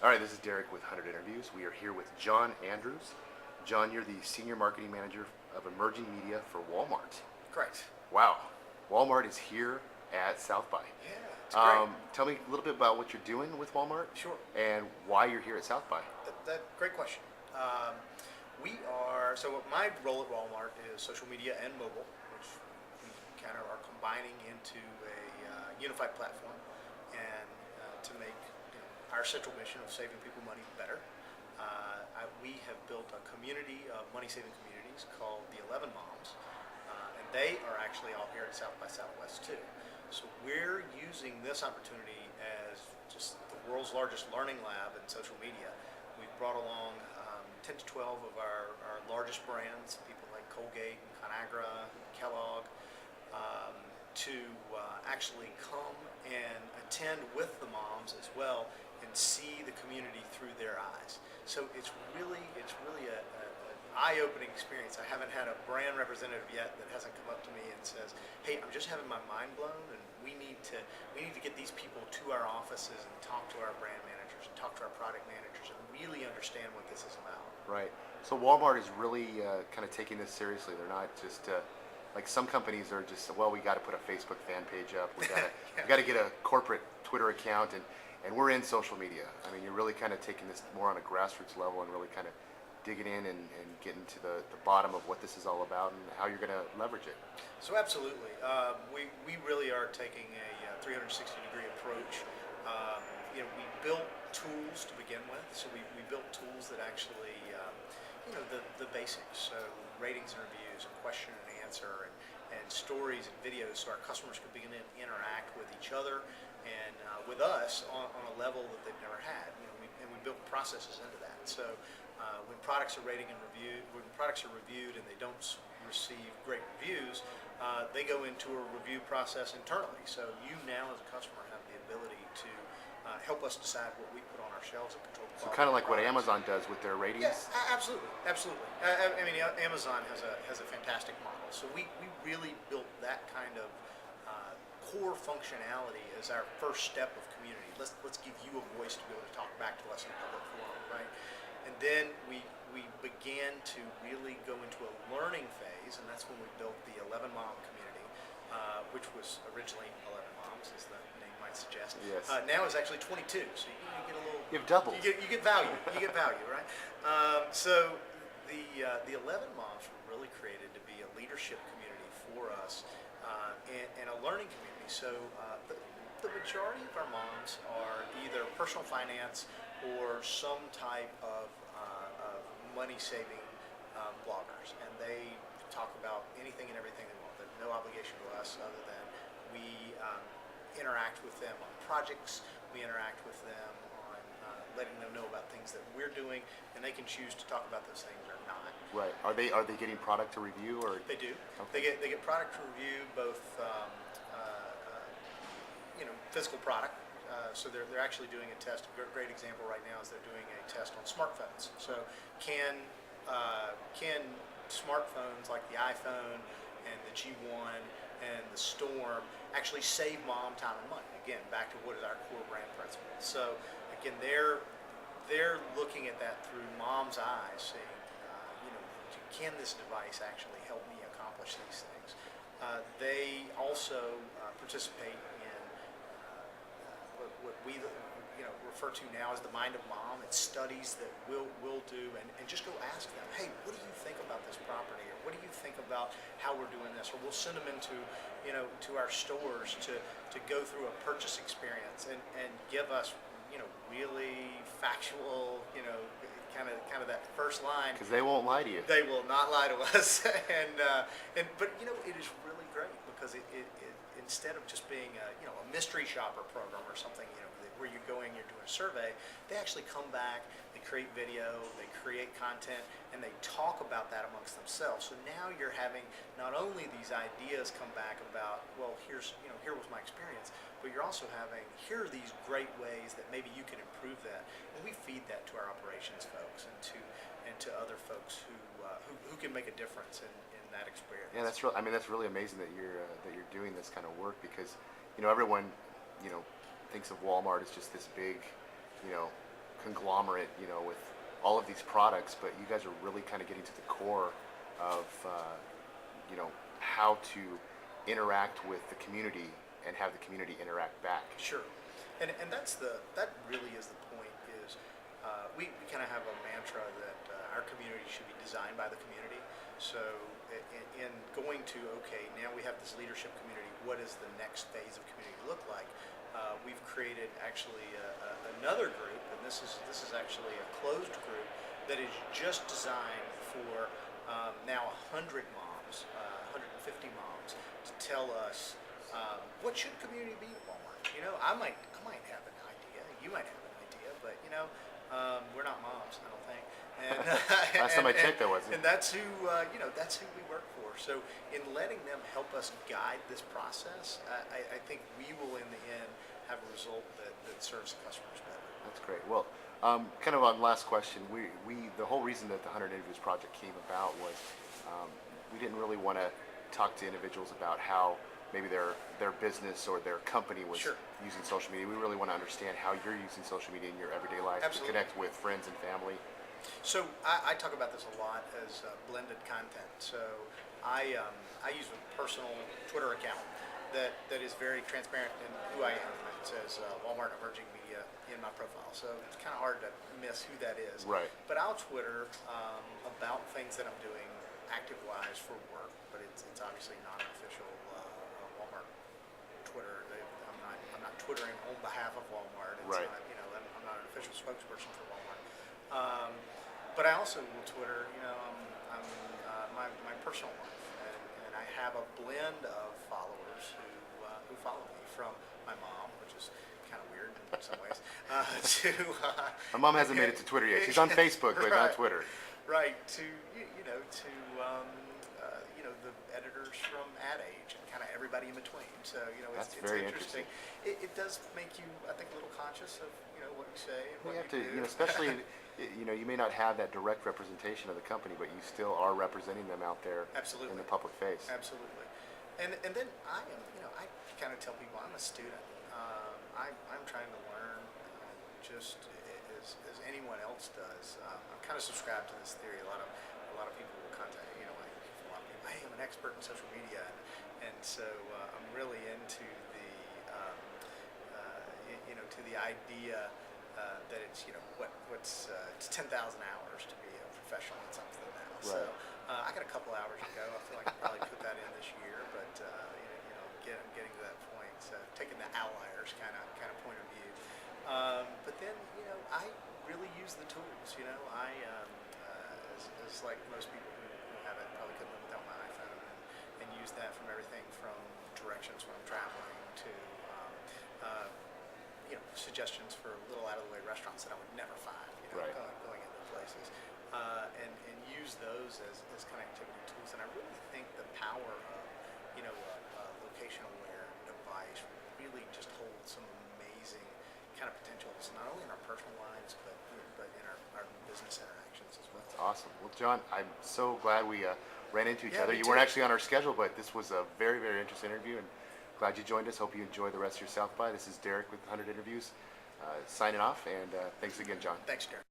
All right, this is Derek with 100 Interviews. We are here with John Andrews. John, you're the Senior Marketing Manager of Emerging Media for Walmart. Correct. Wow, Walmart is here at South by. Yeah, it's great. Tell me a little bit about what you're doing with Walmart Sure. and why you're here at South by. Great question. So my role at Walmart is social media and mobile, which we kind of are combining into a unified platform, and to make our central mission of saving people money better. We have built a community of money-saving communities called the 11 Moms, and they are actually all here at South by Southwest too. So we're using this opportunity as just the world's largest learning lab in social media. We've brought along 10 to 12 of our largest brands, people like Colgate, and Conagra, Kellogg, to actually come and attend with the moms as well and see the community through their eyes. So it's really an eye-opening experience. I haven't had a brand representative yet that hasn't come up to me and says, "Hey, I'm just having my mind blown, and we need to get these people to our offices and talk to our brand managers and talk to our product managers and really understand what this is about." Right. So Walmart is really kind of taking this seriously. They're not just like some companies are just, well, we got to put a Facebook fan page up. We got to Yeah. we got to get a corporate Twitter account, and we're in social media. I mean, you're really kind of taking this more on a grassroots level and really kind of digging in and getting to the bottom of what this is all about and how you're going to leverage it. So absolutely, we really are taking a 360-degree approach. We built tools to begin with, so we built tools that actually, the basics, so ratings and reviews, and question and answer, and stories and videos, so our customers could begin to interact with each other and with us on a level that they've never had. And we built processes into that. So when products are when products are reviewed and they don't receive great reviews, they go into a review process internally. So you now as a customer have the ability to help us decide what we put on our shelves and control the So quality kind of of like what products. Amazon does with their ratings. Yes, absolutely. I mean, Amazon has a fantastic model. So we really built that kind of core functionality as our first step of community. Let's give you a voice to be able to talk back to us in a public forum, right? And then we began to really go into a learning phase, and that's when we built the 11 Mom community, which was originally 11 Moms, as the name might suggest. Yes. Now it's actually 22, so you get a little. You've doubled. You get value. You get value, right? So the 11 Moms were really created to be a leadership community for us, and a learning community. So the majority of our moms are either personal finance or some type of money-saving bloggers, and they talk about anything and everything they want. There's no obligation to us other than we interact with them on projects. We interact with them on letting them know about things that we're doing, and they can choose to talk about those things or not. Right. Are they getting product to review or? They do. Okay. They get product to review, both physical product. So they're actually doing a test. A great example right now is they're doing a test on smartphones. So can smartphones like the iPhone and the G1 and the Storm actually save mom time and money? Again, back to what is our core brand principle. So again, they're looking at that through mom's eyes, saying, can this device actually help me accomplish these things? They also participate in what we refer to now as the Mind of Mom. It's studies that we'll do and just go ask them, hey, what do you think about this property, or what do you think about how we're doing this? Or we'll send them into to our stores to go through a purchase experience and give us really factual kind of that first line. Because they won't lie to you. They will not lie to us, but it is really great because it instead of just being a mystery shopper program or something where you're doing a survey, they actually come back, they create video, they create content, and they talk about that amongst themselves. So now you're having not only these ideas come back about, well, here was my experience, but you're also having, here are these great ways that maybe you can improve that, and we feed that to our operations folks and to other folks who can make a difference in that experience. Yeah, that's real. I mean, that's really amazing that you're doing this kind of work because everyone thinks of Walmart as just this big conglomerate, with all of these products, but you guys are really kind of getting to the core of, how to interact with the community and have the community interact back. Sure, and that really is the point. Is we kind of have a mantra that our community should be designed by the community. So in going to, okay, now we have this leadership community. What does the next phase of community look like? We've created actually another group, and this is actually a closed group that is just designed for now 100 moms, 150 moms, to tell us what should community be at Walmart. I might have an idea. You might have an idea, but we're not moms, I don't think. And Last time I checked, that wasn't. And that's who that's who we work for. So in letting them help us guide this process, I think we will in the end have a result that serves the customers better. That's great. Well, kind of on last question, the whole reason that the 100 Interviews Project came about was we didn't really want to talk to individuals about how maybe their business or their company was Sure. using social media. We really want to understand how you're using social media in your everyday life Absolutely. to connect with friends and family. So I talk about this a lot as blended content. So I use a personal Twitter account that is very transparent in who I am. It says Walmart Emerging Media in my profile. So it's kind of hard to miss who that is. Right. But I'll Twitter about things that I'm doing active-wise for work, but it's obviously not an official Walmart Twitter. I'm not Twittering on behalf of Walmart. It's Right. not, I'm not an official spokesperson for Walmart. But I also will Twitter, my personal life, and I have a blend of followers who follow me, from my mom, which is kind of weird in some ways, to My mom hasn't made it to Twitter yet. She's on Facebook, but not Right. Twitter. Right, to the editors from Ad Age and kind of everybody in between. So That's it's very interesting. It does make you, I think, a little conscious of what you say and We what have you to, do. especially, you may not have that direct representation of the company, but you still are representing them out there Absolutely. in the public face. Absolutely, and then I am, I kind of tell people I'm a student. I'm trying to learn just as anyone else does. I'm kind of subscribed to this theory. A lot of people will contact like a lot of people. Hey, I'm an expert in social media, and so I'm really into the to the idea that it's it's 10,000 hours to be a professional at something now. So Right. I got a couple hours to go. I feel like I probably put that in this year, but getting to that point, so taking the outliers kind of point of view. But then I really use the tools. I as like most people who have it probably couldn't live without my iPhone, and use that from everything from directions when I'm traveling to suggestions for little out of the way restaurants that I would never find. Right. Going into places, and use those as connectivity tools. And I really think the power of a location aware device really just holds some amazing kind of potentials, not only in our personal lives but in our business interactions as well. That's awesome. Well, John, I'm so glad we ran into each Yeah, other. me You weren't too. actually on our schedule, but this was a very, very interesting interview, and glad you joined us. Hope you enjoy the rest of your South by. This is Derek with 100 Interviews, signing off, and thanks again, John. Thanks, Darren.